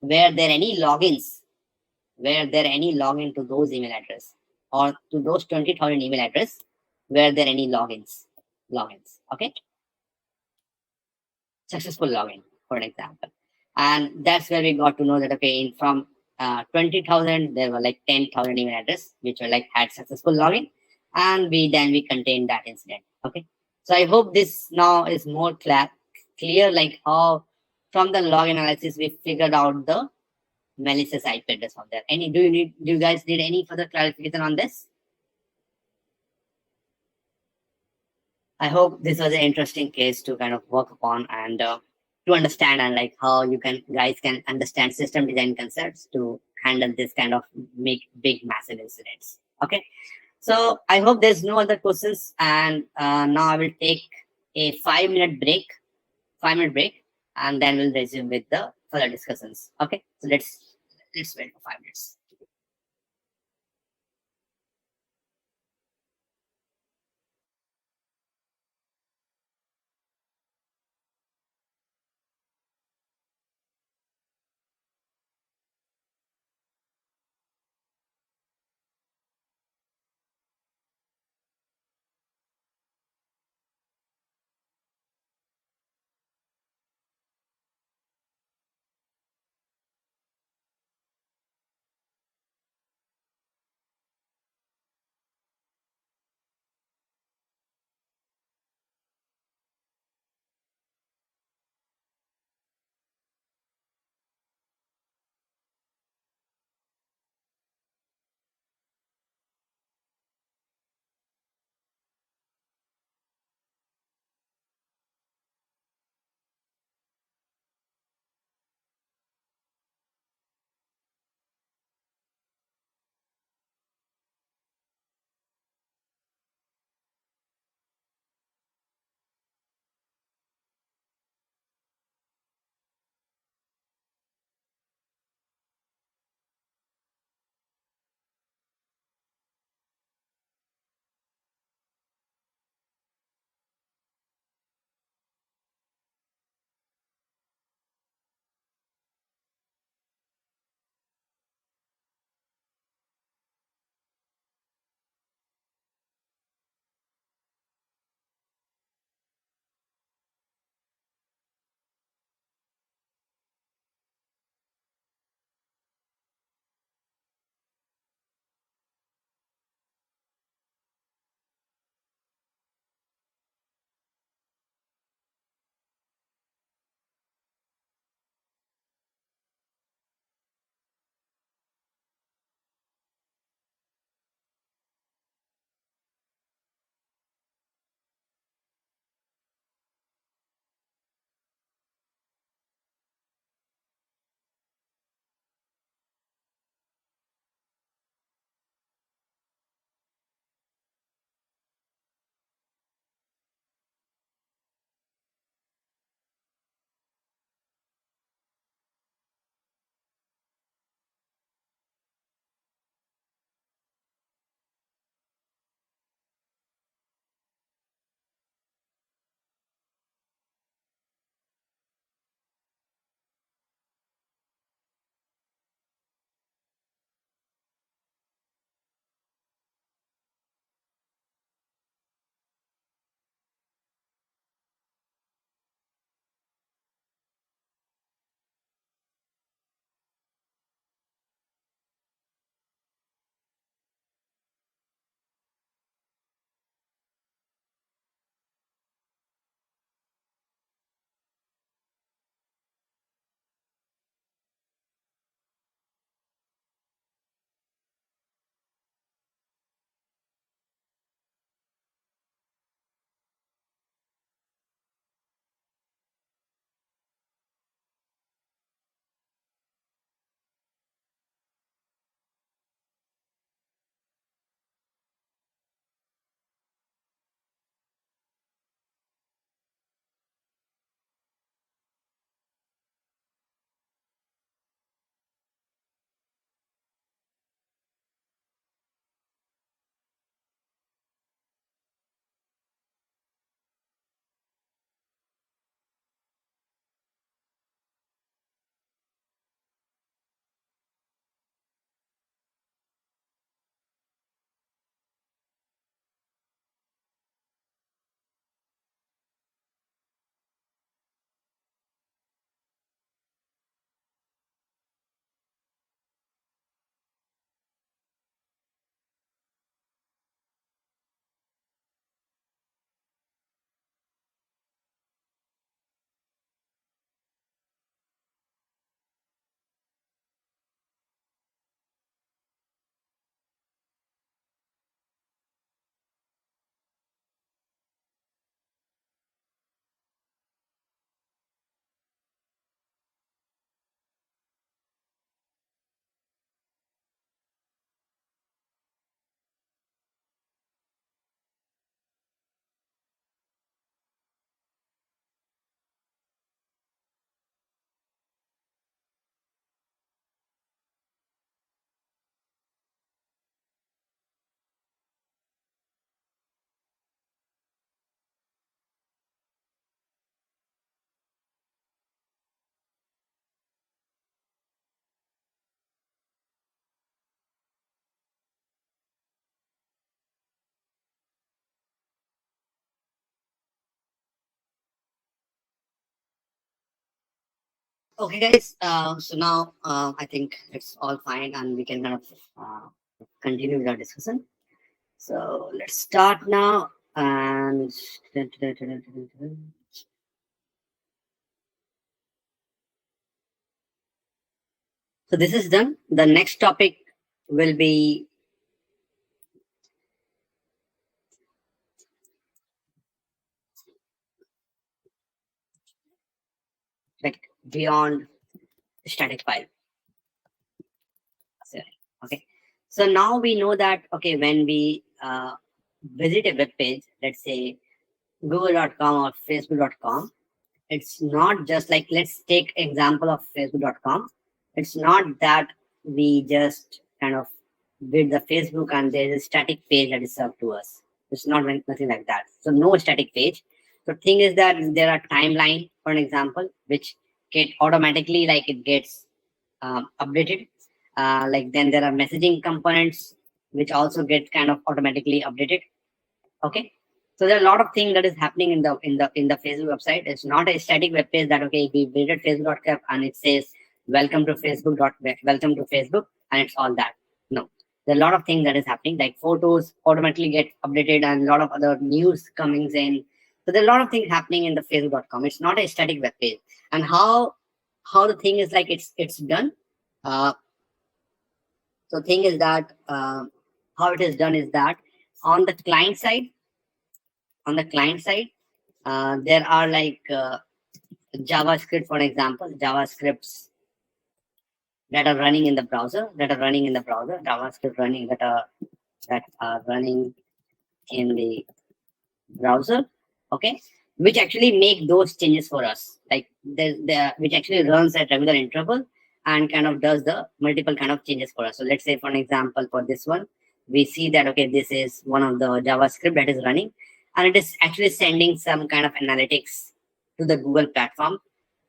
were there any logins? Were there any login to those email address or to those 20,000 email address? Were there any logins? Logins. Okay. Successful login, for example. And that's where we got to know that, okay, from 20,000, there were like 10,000 email address, which were like had successful login. And we contained that incident. Okay. So I hope this now is more clear, like how from the log analysis, we figured out the malicious IP address on there. Do you guys need any further clarification on this? I hope this was an interesting case to kind of work upon and to understand, and like how you guys can understand system design concepts to handle this kind of big massive incidents. Okay, so I hope there's no other questions, and now I will take a 5-minute break, 5-minute break, and then we'll resume with the further discussions. Okay, so let's wait for 5 minutes. Okay, guys. So now I think it's all fine, and we can kind of continue with our discussion. So let's start now. And so this is done. The next topic will be like beyond static file. So, okay. So now we know that okay, when we visit a web page, let's say google.com or facebook.com, it's not just like, let's take example of facebook.com. It's not that we just kind of build the Facebook and there is a static page that is served to us. It's not nothing like that. So no static page. So thing is that there are timeline, for an example, which get automatically, like it gets updated. Like then there are messaging components which also get kind of automatically updated. Okay. So there are a lot of things that is happening in the Facebook website. It's not a static web page that okay, we visited facebook.com and it says welcome to Facebook and it's all that. No. There are a lot of things that is happening, like photos automatically get updated and a lot of other news coming in. So there are a lot of things happening in the facebook.com. It's not a static web page. And how the thing is like it's done. Uh, so thing is that how it is done is that on the client side, on the client side, there are like JavaScript, for example, JavaScripts that are running in the browser, JavaScript running that are running in the browser, okay, which actually make those changes for us, like the which actually runs at regular interval and kind of does the multiple kind of changes for us. So let's say, for an example, for this one, we see that okay, this is one of the JavaScript that is running, and it is actually sending some kind of analytics to the Google platform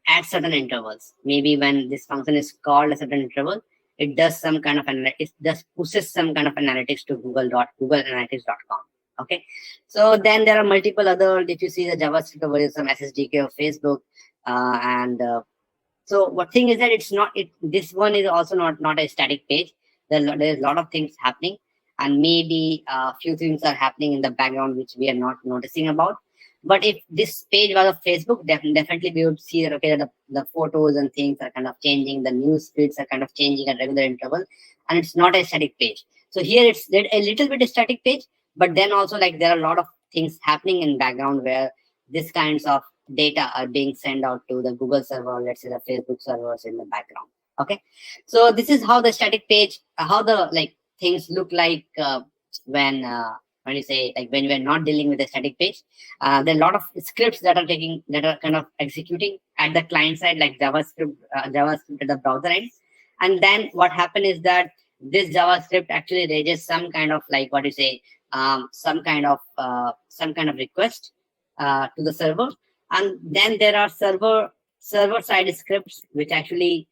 at certain intervals. Maybe when this function is called a certain interval, it does some kind of it just pushes some kind of analytics to googleanalytics.com. Okay. So then there are multiple other, if you see the JavaScript over here, some SSDK of Facebook, and so what thing is that it's not it. This one is also not a static page. There's a lot of things happening, and maybe a few things are happening in the background which we are not noticing about. But if this page was of Facebook, definitely we would see that okay, the photos and things are kind of changing, the news feeds are kind of changing at regular interval, and it's not a static page. So here it's a little bit a static page, but then also like there are a lot of things happening in background where this kinds of data are being sent out to the Google server, let's say the Facebook servers in the background. Okay, so this is how the static page, how the like things look like when you say like when we're not dealing with a static page. There are a lot of scripts that are kind of executing at the client side, like JavaScript at the browser end. And then what happened is that this JavaScript actually raises some kind of like what you say, some kind of request to the server, and then there are server side scripts which actually